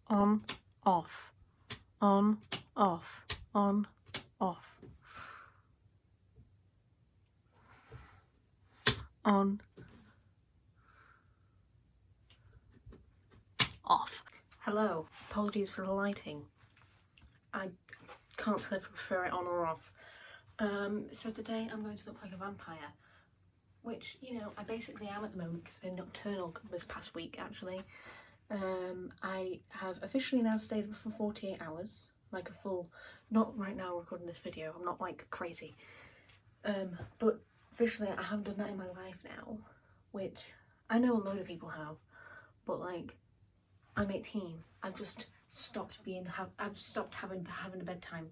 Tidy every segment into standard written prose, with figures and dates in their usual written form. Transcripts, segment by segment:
on, off, on, off, on, off, on, off. Hello, apologies for the lighting. I can't tell if I prefer it on or off. So today I'm going to look like a vampire, which, you know, I basically am at the moment because I've been nocturnal this past week actually. I have officially now stayed for 48 hours, like a full, not right now recording this video, I'm not like crazy, but officially I haven't done that in my life now, which I know a load of people have, but like, I'm 18, I've just stopped I've stopped having a bedtime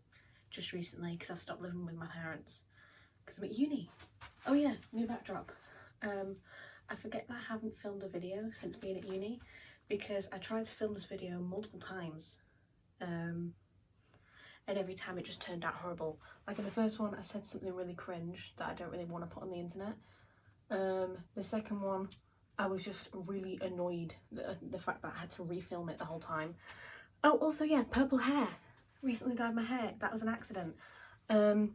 just recently because I've stopped living with my parents because I'm at uni. Oh yeah, new backdrop. I forget that I haven't filmed a video since being at uni because I tried to film this video multiple times, and every time it just turned out horrible. Like in the first one I said something really cringe that I don't really want to put on the internet. The second one I was just really annoyed the fact that I had to refilm it the whole time. Oh, also yeah, purple hair. Recently dyed my hair. That was an accident. I'm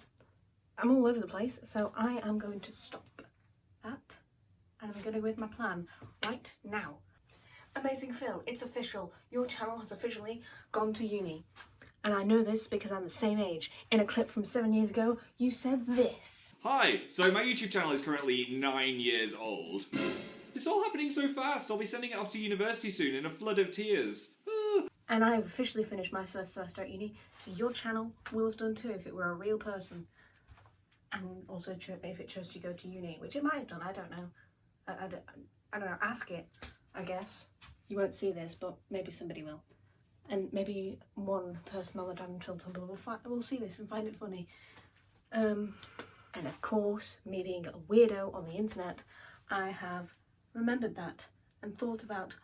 all over the place, so I am going to stop that and I'm going to go with my plan right now. Amazing Phil, it's official. Your channel has officially gone to uni. And I know this because I'm the same age. In a clip from 7 years ago, you said this. Hi, so my YouTube channel is currently 9 years old. It's all happening so fast, I'll be sending it off to university soon in a flood of tears. And I have officially finished my first semester at uni, so your channel will have done too if it were a real person. And also if it chose to go to uni, which it might have done, I don't know. I don't know, ask it, I guess. You won't see this, but maybe somebody will. And maybe one person on the Dan and Phil Tumblr will see this and find it funny. And of course, me being a weirdo on the internet, I have remembered that and thought about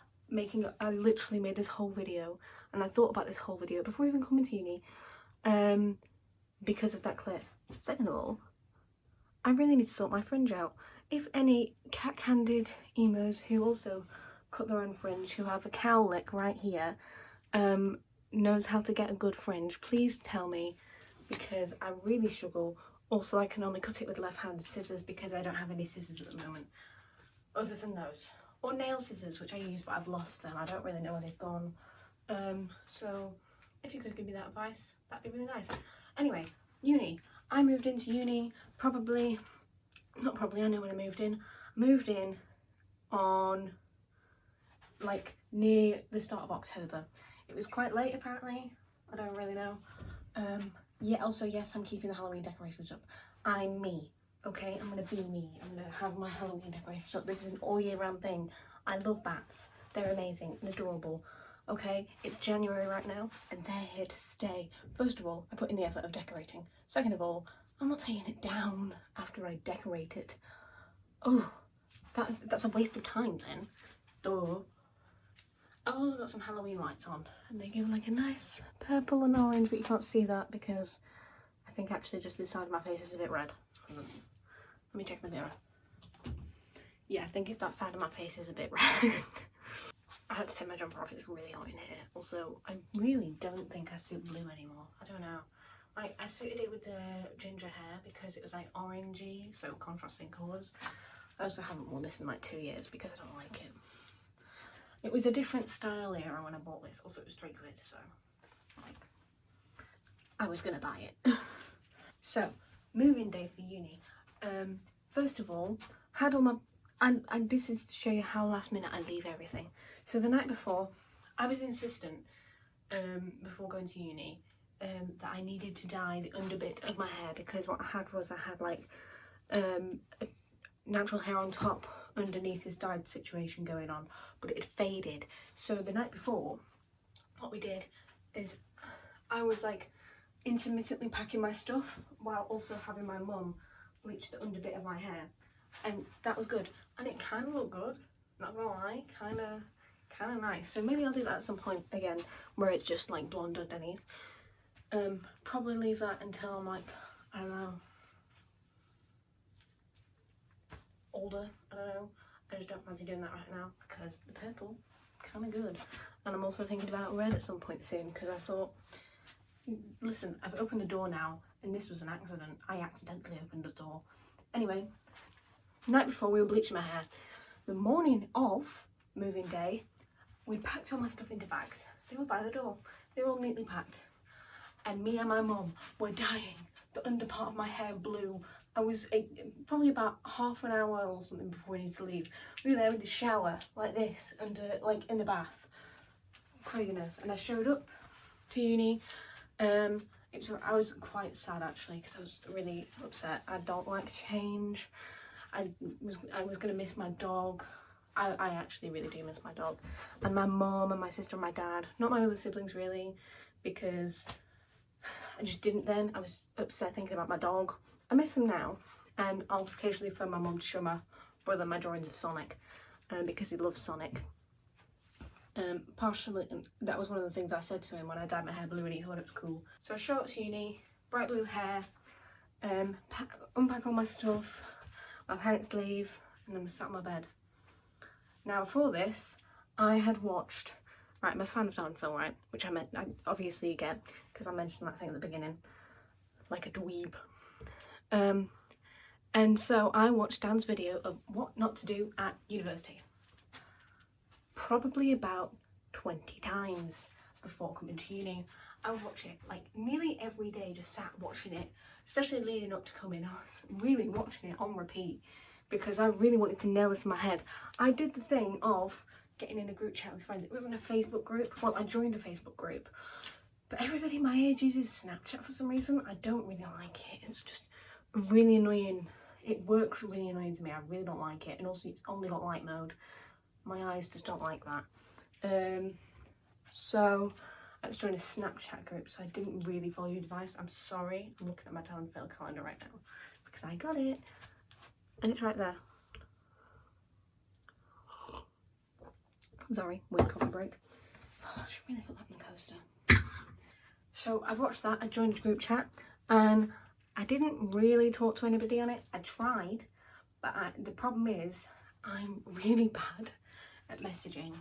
I literally made this whole video, and I thought about this whole video before even coming to uni, because of that clip. Second of all, I really need to sort my fringe out. If any cat-candid emos who also cut their own fringe, who have a cowlick right here, knows how to get a good fringe, please tell me, because I really struggle. Also, I can only cut it with left-handed scissors because I don't have any scissors at the moment, other than those. Or nail scissors, which I use, but I've lost them. I don't really know where they've gone. So if you could give me that advice, that'd be really nice. Anyway, uni. I moved into uni I know when I moved in. I moved in on like near the start of October. It was quite late apparently. I don't really know. Yeah, also yes, I'm keeping the Halloween decorations up. I'm me. Okay, I'm gonna be me. I'm gonna have my Halloween decorations up. This is an all year round thing. I love bats. They're amazing and adorable. Okay, it's January right now and they're here to stay. First of all, I put in the effort of decorating. Second of all, I'm not taking it down after I decorate it. Oh, that's a waste of time then. Duh. Oh, I've got some Halloween lights on and they give like a nice purple and orange, but you can't see that because I think actually just this side of my face is a bit red. Let me check the mirror. Yeah, I think it's that side of my face is a bit red. I had to take my jumper off, it's really hot in here. Also, I really don't think I suit blue anymore. I don't know. I suited it with the ginger hair because it was like orangey, so contrasting colours. I also haven't worn this in like 2 years because I don't like it. It was a different style era when I bought this. Also, it was £3, so like, I was gonna buy it. So, moving day for uni. First of all, had all my, and this is to show you how last minute I leave everything. So the night before, I was insistent, before going to uni, that I needed to dye the underbit of my hair because what I had like natural hair on top underneath this dyed situation going on, but it had faded. So the night before, what we did is I was like intermittently packing my stuff while also having my mum bleach the underbit of my hair, and that was good, and it kind of looked good, not gonna lie, kind of nice. So maybe I'll do that at some point again where it's just like blonde underneath. Probably leave that until I'm like, I don't know, older. I don't know, I just don't fancy doing that right now because the purple kind of good. And I'm also thinking about red at some point soon, because I thought, listen, I've opened the door now, and this was an accident. I accidentally opened the door. Anyway, the night before we were bleaching my hair. The morning of moving day, we packed all my stuff into bags. They were by the door. They were all neatly packed. And me and my mum were dying. The under part of my hair blew. I was probably about half an hour or something before we needed to leave. We were there in the shower, like this, under, like in the bath. Craziness. And I showed up to uni. I was quite sad actually, because I was really upset. I don't like change. I was gonna miss my dog. I actually really do miss my dog, and my mum and my sister and my dad. Not my other siblings really, because I just didn't then. I was upset thinking about my dog. I miss them now, and I'll occasionally phone my mum to show my brother my drawings of Sonic, because he loves Sonic. Partially, that was one of the things I said to him when I dyed my hair blue and he thought it was cool. So I show up to uni, bright blue hair, unpack all my stuff, my parents leave, and then we sat on my bed. Now before this, I had watched, right, I'm a fan of Dan Phil, right, which I obviously get, because I mentioned that thing at the beginning, like a dweeb. And so I watched Dan's video of what not to do at university. Probably about 20 times before coming to uni. I would watch it like nearly every day, just sat watching it, especially leading up to coming. I was really watching it on repeat because I really wanted to nail this in my head. I did the thing of getting in a group chat with friends. It wasn't a Facebook group. Well, I joined a Facebook group, but everybody my age uses Snapchat for some reason. I don't really like it. It's just really annoying. It works really annoying to me. I really don't like it. And also it's only got light mode. My eyes just don't like that. So I was joining a Snapchat group, so I didn't really follow your advice. I'm sorry. I'm looking at my Dan Phil calendar right now because I got it. And it's right there. Sorry, weird coffee break. Oh, I should really put that in the coaster. So I watched that, I joined a group chat, and I didn't really talk to anybody on it. I tried, but the problem is I'm really bad at messaging.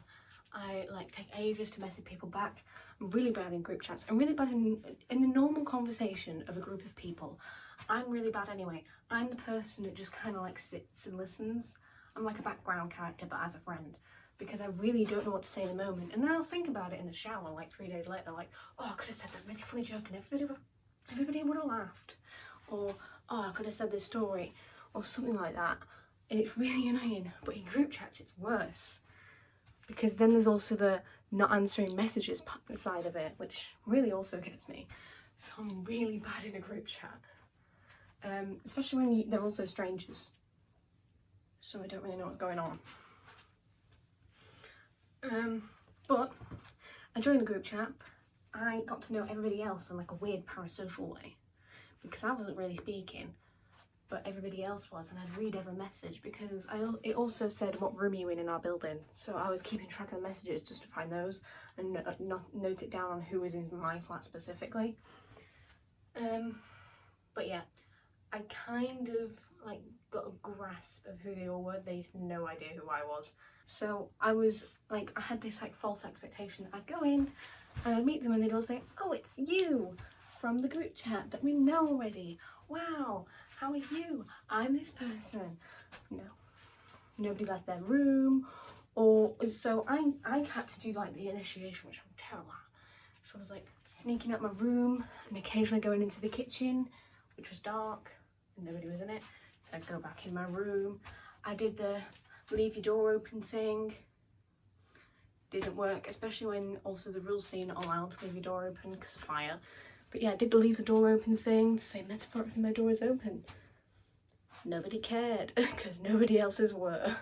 I take ages to message people back. I'm really bad in group chats. I'm really bad in the normal conversation of a group of people. I'm really bad anyway. I'm the person that just kind of sits and listens. I'm like a background character, but as a friend, because I really don't know what to say in the moment. And then I'll think about it in the shower 3 days later, oh, I could have said that really funny joke and everybody would have laughed. Or, oh, I could have said this story, or something like that. And it's really annoying. But in group chats, it's worse. Because then there's also the not answering messages side of it, which really also gets me. So I'm really bad in a group chat. Especially when they're also strangers. So I don't really know what's going on. But I joined the group chat. I got to know everybody else in a weird parasocial way. Because I wasn't really speaking, but everybody else was, and I'd read every message because it also said what room you in our building, so I was keeping track of the messages just to find those and note it down on who was in my flat specifically. But yeah, I kind of got a grasp of who they all were. They had no idea who I was, so I was I had this false expectation. I'd go in and I'd meet them and they'd all say, "Oh, it's you from the group chat that we know already. Wow, how are you? I'm this person." No, nobody left their room, or so I had to do the initiation, which I'm terrible at. So I was sneaking out my room and occasionally going into the kitchen, which was dark and nobody was in it. So I'd go back in my room. I did the leave your door open thing. Didn't work, especially when also the rules say you're not allowed to leave your door open because of fire. But yeah, I did the leave the door open thing to say metaphorically my door is open. Nobody cared because nobody else's were.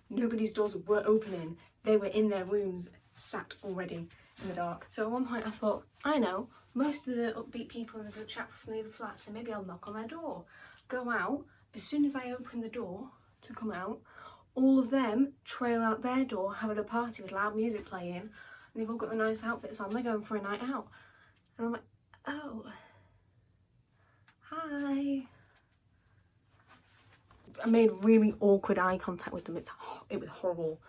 Nobody's doors were opening. They were in their rooms, sat already in the dark. So at one point I thought, I know, most of the upbeat people in the group chat from the other flats, so maybe I'll knock on their door. Go out, as soon as I open the door to come out, all of them trail out their door having a party with loud music playing, and they've all got the nice outfits on, they're going for a night out. And I'm like, oh, hi. I made really awkward eye contact with them. It was horrible.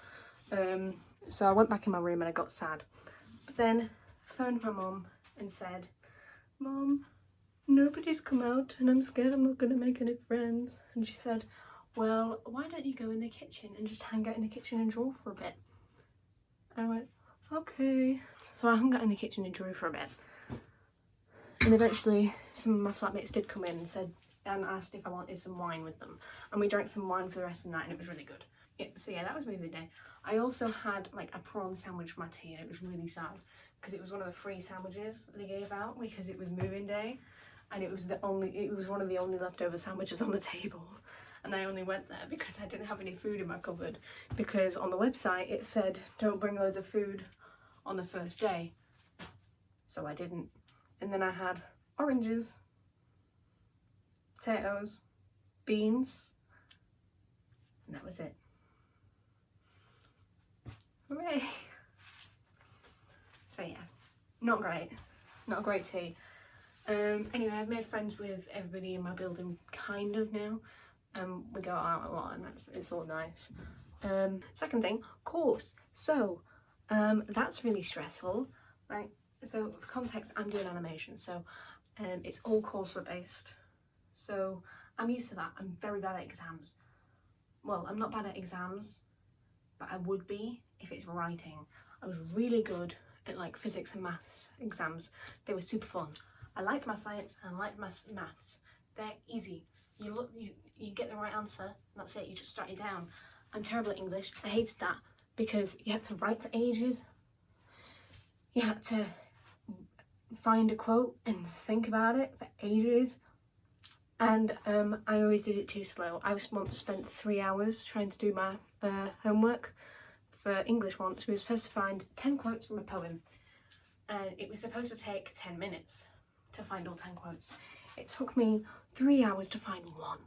So I went back in my room and I got sad. But then I phoned my mum and said, "Mum, nobody's come out and I'm scared I'm not going to make any friends." And she said, "Well, why don't you go in the kitchen and just hang out in the kitchen and draw for a bit?" And I went, "Okay." So I hung out in the kitchen and drew for a bit. And eventually some of my flatmates did come in and said, and asked if I wanted some wine with them. And we drank some wine for the rest of the night and it was really good. Yeah, so yeah, that was movie day. I also had like a prawn sandwich for my tea and it was really sad because it was one of the free sandwiches they gave out because it was moving day and it was one of the only leftover sandwiches on the table. And I only went there because I didn't have any food in my cupboard, because on the website it said don't bring loads of food on the first day. So I didn't. And then I had oranges, potatoes, beans, and that was it. Hooray! So yeah, not great. Not a great tea. Anyway, I've made friends with everybody in my building kind of now. We go out a lot and it's all nice. Second thing, course. So that's really stressful. Like, so for context, I'm doing animation, so it's all coursework based. So I'm used to that. I'm very bad at exams. Well, I'm not bad at exams, but I would be if it's writing. I was really good at like physics and maths exams. They were super fun. I liked my science and I liked my maths. They're easy. You get the right answer and that's it. You just jot it down. I'm terrible at English. I hated that because you had to write for ages. You had to find a quote and think about it for ages. And I always did it too slow. I once spent 3 hours trying to do my homework for English once. We were supposed to find 10 quotes from a poem and it was supposed to take 10 minutes to find all 10 quotes. It took me 3 hours to find one.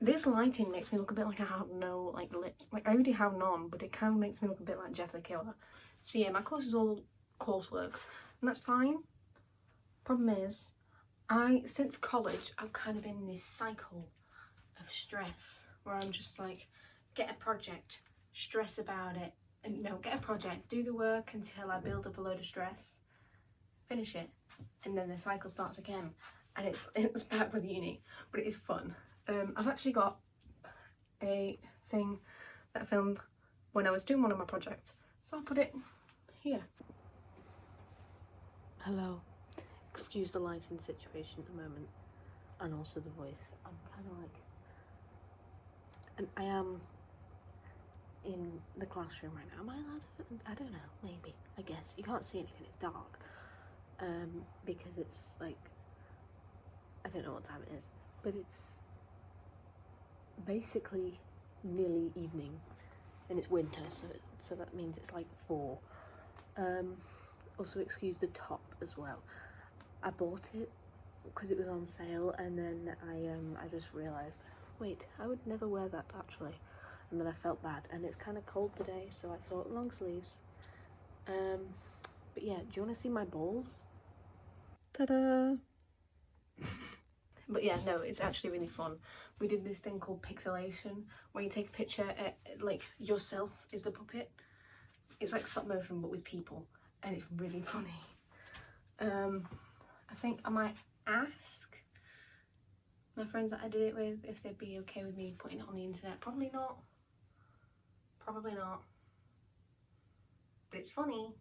This lighting makes me look a bit like I have no like lips. Like I already have none, but it kind of makes me look a bit like Jeff the Killer. So yeah, my course is all coursework and that's fine. Problem is, since college I've kind of been in this cycle of stress where I'm just like, get a project, stress about it, and no, get a project, do the work until I build up a load of stress, finish it, and then the cycle starts again. And it's back with uni, but it is fun. I've actually got a thing that I filmed when I was doing one of my projects, so I'll put it here. Hello. Excuse the lighting situation at the moment, and also the voice. I'm kind of like, and I am in the classroom right now. Am I allowed to? I don't know. Maybe. I guess you can't see anything. It's dark. Because it's like, I don't know what time it is, but it's basically nearly evening, and it's winter, so that means it's like 4. Also excuse the top as well. I bought it because it was on sale, and then I just realised, wait, I would never wear that actually, and then I felt bad, and it's kind of cold today, so I thought long sleeves. But yeah, do you want to see my balls? Ta-da! But yeah, no, it's actually really fun. We did this thing called pixelation, where you take a picture, like yourself is the puppet. It's like stop motion but with people, and it's really funny. I think I might ask my friends that I did it with if they'd be okay with me putting it on the internet. Probably not. Probably not. But it's funny.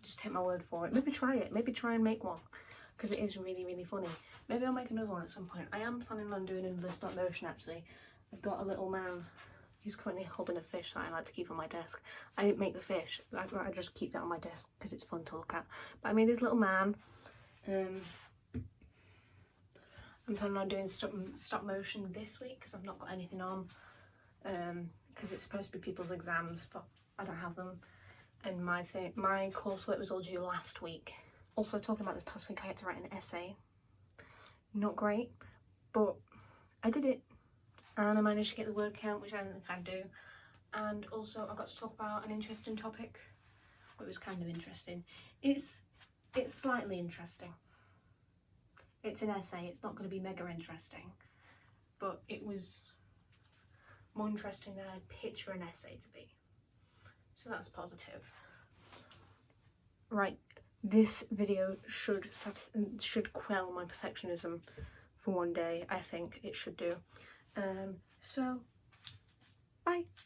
Just take my word for it. Maybe try it. Maybe try and make one, because it is really, really funny. Maybe I'll make another one at some point. I am planning on doing another stop motion actually. I've got a little man. He's currently holding a fish that I like to keep on my desk. I didn't make the fish. I just keep that on my desk because it's fun to look at. But I made this little man. I'm planning on doing stop motion this week because I've not got anything on. Because it's supposed to be people's exams, but I don't have them. And my coursework was all due last week. Also, talking about this past week, I had to write an essay. Not great, but I did it. And I managed to get the word count, which I didn't think I'd do. And also I got to talk about an interesting topic. It was kind of interesting. It's slightly interesting. It's an essay, it's not going to be mega interesting, but it was more interesting than I'd picture an essay to be. So that's positive. Right, this video should quell my perfectionism for one day. I think it should do. So, bye.